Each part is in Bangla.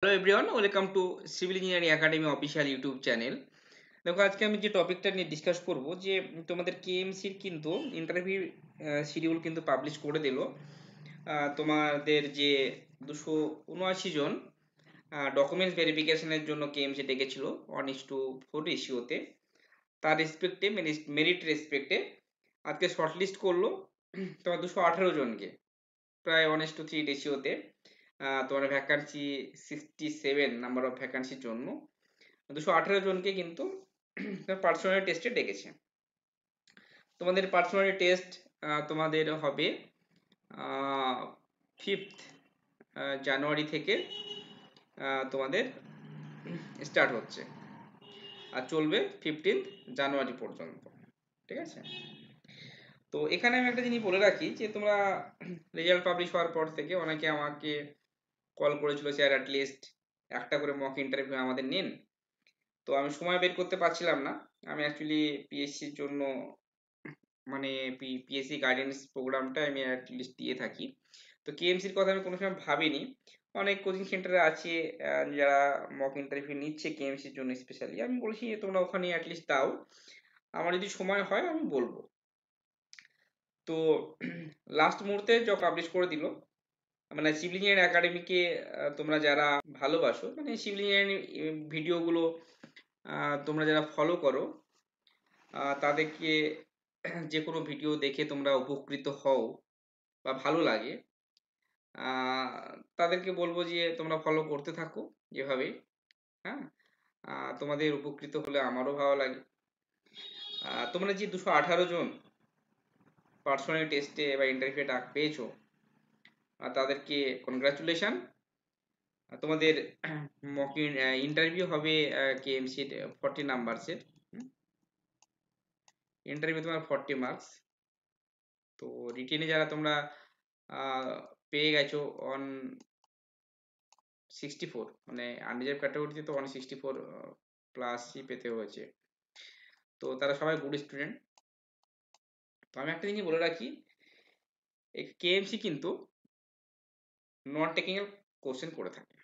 Hello everyone, welcome to civil engineering academy official YouTube channel. দেখো, আজকে আমি যে টপিকটা নিয়ে ডিসকাস করব যে তোমাদের কেএমসির কিন্তু ইন্টারভিউ শিডিউল কিন্তু পাবলিশ করে দিল। তোমাদের যে 279 জন ডকুমেন্টস ভেরিফিকেশনের জন্য কেএমসি ডেকেছিল 1:4 রেশিওতে, তার রেসপেক্টে মেরিট রেসপেক্টে আজকে শর্টলিস্ট করলো তোমার 218 জনকে, প্রায় 1:3 রেশিওতে। তোমার ভ্যাকান্সি 67 নাম্বার অফ ভ্যাকান্সির জন্য 218 জনকে কিন্তু পার্সোনাল টেস্টে ডেকেছে। তোমাদের পার্সোনাল টেস্ট তোমাদের হবে 5th জানুয়ারি থেকে তোমাদের স্টার্ট হচ্ছে আর চলবে 15th জানুয়ারি পর্যন্ত। ঠিক আছে, তো এখানে আমি একটা জিনিস বলে রাখি যে তোমরা রেজাল্ট পাবলিশ হওয়ার পর থেকে অনেকে আমাকে কল করেছিল, স্যার অ্যাটলিস্ট একটা করে মক ইন্টারভিউ আমাদের নিন। তো আমি সময় বের করতে পারছিলাম না। আমি অ্যাকচুয়ালি পিএসসির জন্য মানে পিএসসি গাইডেন্স প্রোগ্রামটা আমি অ্যাটলিস্ট দিয়ে থাকি। তো কেএমসির কথা আমি কোনো সময় ভাবিনি। অনেক কোচিং সেন্টারে আছে যারা মক ইন্টারভিউ নিচ্ছে কেএমসির জন্য স্পেশালি। আমি বলছি তোমরা ওখানে অ্যাটলিস্ট দাও, আমার যদি সময় হয় আমি বলবো। তো লাস্ট মুহূর্তে যখন পাবলিশ করে দিল, মানে সিভিল ইঞ্জিনিয়ারিং একাডেমিকে তোমরা যারা ভালোবাসো, মানে সিভিল ইঞ্জিনিয়ারিং ভিডিওগুলো তোমরা যারা ফলো করো, তাদেরকে যে কোনো ভিডিও দেখে তোমরা উপকৃত হও বা ভালো লাগে, তাদেরকে বলবো যে তোমরা ফলো করতে থাকো যেভাবে। হ্যাঁ, তোমাদের উপকৃত হলে আমারও ভালো লাগে। তোমরা যে 218 জন পার্সোনাল টেস্টে বা ইন্টারভিউ ডাক পেয়েছো, তাদেরকে কনগ্রাচুলেশন। তোমাদের মক ইন্টারভিউ হবে কেএমসি 40 নাম্বারসের ইন্টারভিউ, তোমার 40 মার্কস। তো রিটেনে যারা তোমরা পেয়ে গেছো 164, মানে আনরিজার্ভ ক্যাটাগরিতে তো 164 প্লাসই পেতে হয়েছে, তো তারা সবাই গুড স্টুডেন্ট। তো আমি একটা জিনিস বলে রাখি, কেএমসি কিন্তু নন টেকনিক্যাল কোশ্চেন করে থাকে।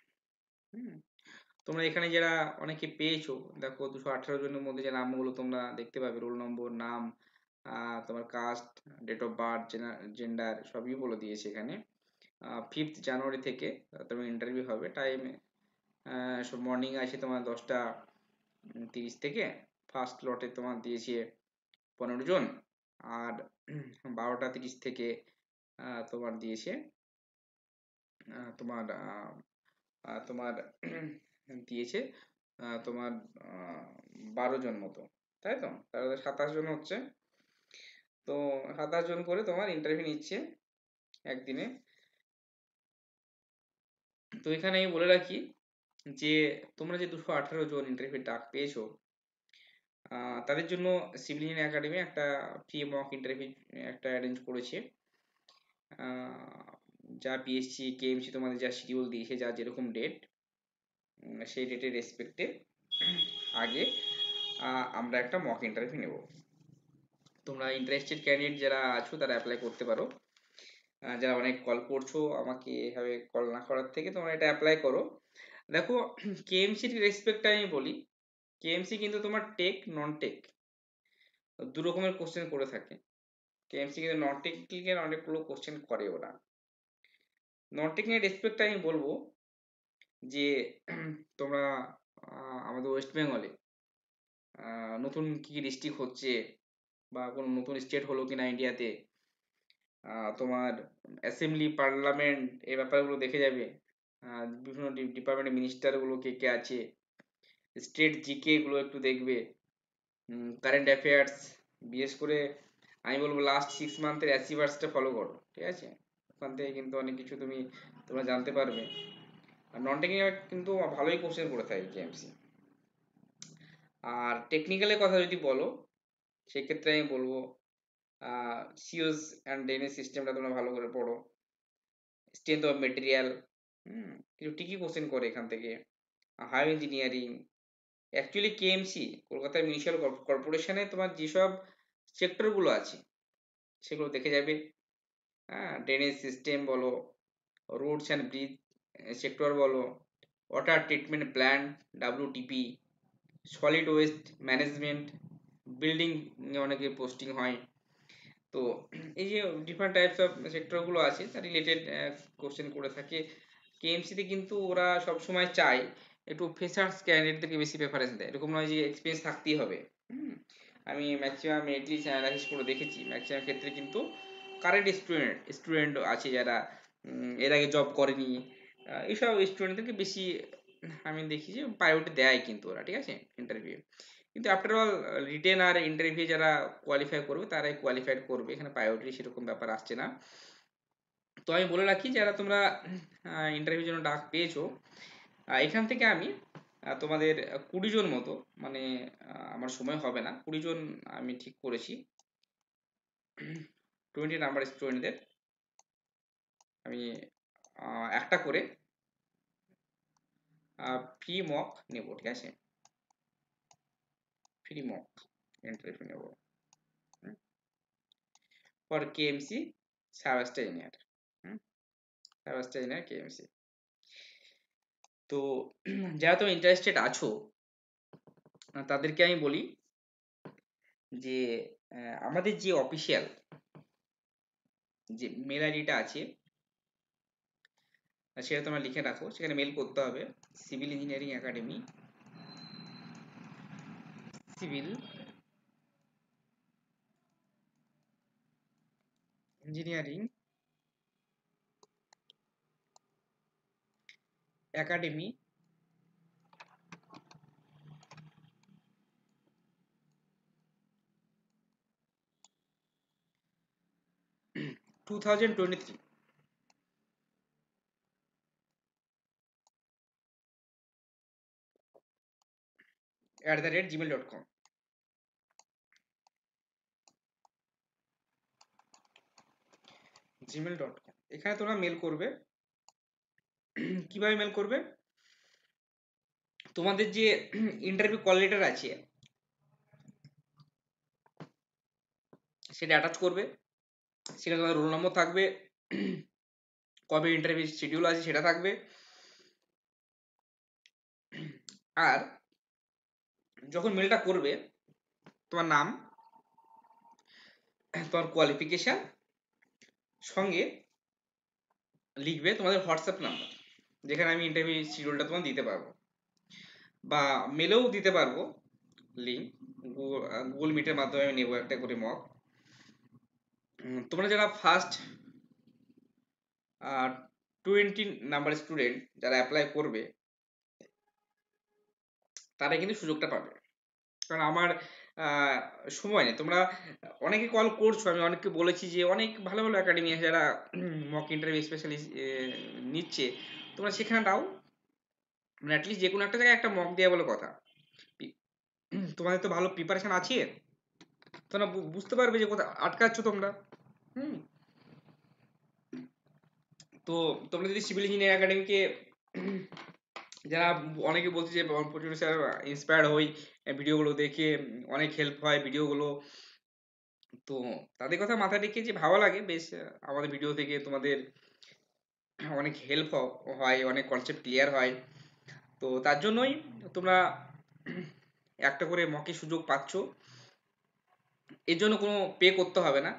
তোমরা এখানে যারা অনেকে পেয়েছো, দেখো 218 জনের মধ্যে যে নামগুলো তোমরা দেখতে পাবে, রোল নম্বর, নাম, তোমার caste, date of birth, gender সবই বলে দিয়েছে এখানে। 5th জানুয়ারি থেকে তোমার ইন্টারভিউ হবে। টাইম সব মর্নিং আছে তোমার 10টা 30 থেকে। ফার্স্ট লটে তোমার দিয়েছে 15 জন, আর 12টা 30 থেকে তোমার দিয়েছে তোমার তোমার দিয়েছে তোমার 12 জন মতো, তাই তো? তাহলে 27 জন হচ্ছে। তো 27 জন করে তোমার ইন্টারভিউ নিচ্ছে একদিনে। তো এখানে আমি বলে রাখি যে তোমরা যে 218 জন ইন্টারভিউ ডাক পেয়েছো, তাদের জন্য সিভিল ইঞ্জিনিয়ারিং একাডেমি একটা ফ্রি মক ইন্টারভিউ একটা অ্যারেঞ্জ করেছে। যা পিএসসি কেএমসি তোমাদের যা শিডিউল দিয়েছে, যা যেরকম ডেট, সেই ডেটের রেসপেক্টে আগে আমরা একটা মক ইন্টারভিউ নেব। তোমরা ইন্টারেস্টেড ক্যান্ডিডেট যারা আছো তারা অ্যাপ্লাই করতে পারো। যারা অনেক কল করছো আমাকে, এভাবে কল না করার থেকে তোমরা এটা অ্যাপ্লাই করো। দেখো, কেএমসির রেসপেক্টে আমি বলি, কেএমসি কিন্তু তোমার টেক নন টেক দু রকমের কোশ্চেন করে থাকে। কেএমসি কিন্তু নন টেকনিক্যাল অনেকগুলো কোশ্চেন করে ওরা। নন টেকনিক্যাল রেসপেক্টে আমি বলবো যে তোমরা আমাদের ওয়েস্ট বেঙ্গলে নতুন কি কি ডিস্ট্রিক্ট হচ্ছে বা কোনো নতুন স্টেট হলো কিনা ইন্ডিয়াতে, তোমার অ্যাসেম্বলি, পার্লামেন্ট, এই ব্যাপারগুলো দেখে যাবে। বিভিন্ন ডিপার্টমেন্টের মিনিস্টারগুলো কে কে আছে, স্টেট জিকে গুলো একটু দেখবে, কারেন্ট অ্যাফেয়ার্স। বিশেষ করে আমি বলবো লাস্ট 6 মান্থের অ্যাচিভার্সটা ফলো করো, ঠিক আছে? ওখান থেকে কিন্তু অনেক কিছু তোমরা জানতে পারবে। আর নন টেকনিক্যাল কিন্তু ভালোই কোশ্চেন করে থাকে কেএমসি। আর টেকনিক্যালের কথা যদি বলো, সেক্ষেত্রে আমি বলবো সিওস অ্যান্ড ড্রেনেজ সিস্টেমটা তোমরা ভালো করে পড়ো। স্ট্রেংথ অফ মেটেরিয়াল, কিছু টিকি কোশ্চেন করে এখান থেকে। Hi engineering, actually KMC Kolkata municipal কর্পোরেশনে তোমার যেসব সেক্টরগুলো আছে সেগুলো দেখে যাবে। ড্রেনেজ সিস্টেম বলো, রোডস অ্যান্ড ব্রিজ সেক্টর বলো, water treatment plant WTP, solid waste management, building অনেকে পোস্টিং হয়। তো এই যে ডিফারেন্ট টাইপস অফ সেক্টরগুলো আছে তার রিলেটেড কোশ্চেন করে থাকে। কেএমসিতে কিন্তু ওরা সবসময় চায় একটু ফ্রেশার্স ক্যান্ডিডেটদেরকে বেশি প্রেফারেন্স দেয়, এরকম নয় যে এক্সপিরিয়েন্স থাকতেই হবে। আমি ম্যাক্সিমাম এটলিস্ট অ্যানালাইসিস করে দেখেছি ম্যাক্সিমাম ক্ষেত্রে কিন্তু কারেন্ট স্টুডেন্ট আছে যারা এর আগে জব করেনি, এইসব স্টুডেন্টদেরকে বেশি আমি দেখি যে প্রায়োরিটি দেয় কিন্তু ওরা, ঠিক আছে, ইন্টারভিউ। কিন্তু আফটার অল রিটেন আর ইন্টারভিউ যারা কোয়ালিফাই করবে তারাই কোয়ালিফাইড করবে, এখানে প্রায়োরিটি সেরকম ব্যাপার আসছে না। তো আমি বলে রাখি যারা তোমরা ইন্টারভিউর জন্য ডাক পেয়েছো, এখান থেকে আমি তোমাদের 20 জন মতো, মানে আমার সময় হবে না, 20 জন আমি ঠিক করেছি। 20 নাম্বার স্টুডেন্টদের আমি একটা করে ফ্রি মক নেব, ঠিক আছে, ফ্রি মক ইন্টারভিউ নেব for KMC substr engineer, substr engineer KMC. তো যারা তুমি ইন্টারেস্টেড আছো তাদেরকে আমি বলি যে আমাদের যে অফিসিয়াল যে মেল আইডিটা আছে সেটা তোমরা লিখে রাখো, সেখানে মেল করতে হবে civil engineering academy, civil engineering academy to 2023@gmail.com। gmail.com এখানে তোমরা মেল করবে। কিভাবে মেল করবে? তোমাদের যে ইন্টারভিউ কল লেটার আছে সেটা অ্যাটাচ করবে, সেখানে তোমাদের রোল নম্বর থাকবে, কবে ইন্টারভিউ শিডিউল আছে সেটা থাকবে, আর যখন মেলটা করবে তোমার নাম, তোমার কোয়ালিফিকেশান, সঙ্গে লিখবে তোমাদের হোয়াটসঅ্যাপ নাম্বার, যেখানে আমি ইন্টারভিউ শিডিউলটা তোমার দিতে পারবো, বা মেলেও দিতে পারবো লিঙ্ক, গুগল মিটের মাধ্যমে আমি নেবো একটা করে মক। তোমরা যারা ফার্স্ট 20 নাম্বার স্টুডেন্ট যারা অ্যাপ্লাই করবে তারা কিন্তু সুযোগটা পাবে, কারণ আমার সময় নেই। তোমরা অনেকে কল করছো, আমি অনেককে বলেছি যে অনেক ভালো ভালো একাডেমি আছে যারা মক ইন্টারভিউ স্পেশালি নিচ্ছে, তোমরা সেখানে দাও, মানে অ্যাটলিস্ট যে কোনো একটা জায়গায় একটা মক দেওয়া বলে কথা। তোমাদের তো ভালো প্রিপারেশন আছে, তোমরা বুঝতে পারবে যে কোথায় আটকাচ্ছ তোমরা। হুম তো তোমরা যদি সিভিল ইঞ্জিনিয়ারিং একাডেমিকে, যারা অনেকে বলছে যে প্রচুর স্যার ইন্সপায়ার্ড হই ভিডিওগুলো দেখে, অনেক হেল্প হয় ভিডিওগুলো, তো তাদের কথা মাথায় রেখে যে ভালো লাগে বেশ, আমাদের ভিডিও থেকে তোমাদের অনেক হেল্প হয়, অনেক কনসেপ্ট ক্লিয়ার হয়, তো তার জন্যই তোমরা একটা করে মকের সুযোগ পাচ্ছ। এর জন্য কোনো পে করতে হবে না।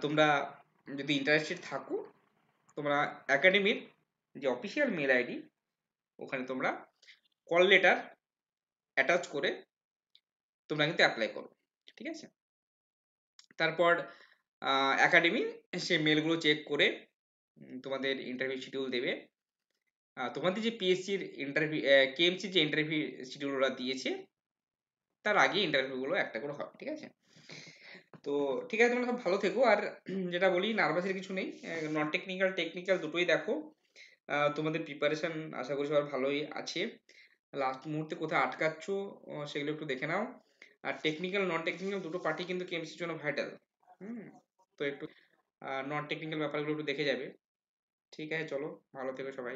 তোমরা যদি ইন্টারেস্টেড থাকো, তোমরা একাডেমির যে অফিসিয়াল মেল আইডি ওখানে তোমরা কল লেটার অ্যাটাচ করে তোমরা কিন্তু অ্যাপ্লাই করো, ঠিক আছে। তারপর একাডেমি সে মেলগুলো চেক করে তোমাদের ইন্টারভিউ শিডিউল দেবে। তোমাদের যে পিএসসির ইন্টারভিউ, কেএমসি যে ইন্টারভিউ শিডিউল ওরা দিয়েছে তার আগে ইন্টারভিউগুলো একটা করে হবে, ঠিক আছে। তো ঠিক আছে, তোমরা সব ভালো থেকো। আর যেটা বলি, নার্ভাসের কিছু নেই, নন টেকনিক্যাল টেকনিক্যাল দুটোই দেখো। তোমাদের প্রিপারেশন আশা করি সবার ভালোই আছে, লাস্ট মুহূর্তে কোথায় আটকাচ্ছ সেগুলো একটু দেখে নাও। আর টেকনিক্যাল নন টেকনিক্যাল দুটো পার্টি কিন্তু কেএমসির জন্য ভাইটাল। হুম তো একটু নন টেকনিক্যাল ব্যাপারগুলো একটু দেখে যাবে। ঠিক আছে, চলো, ভালো থেকো সবাই।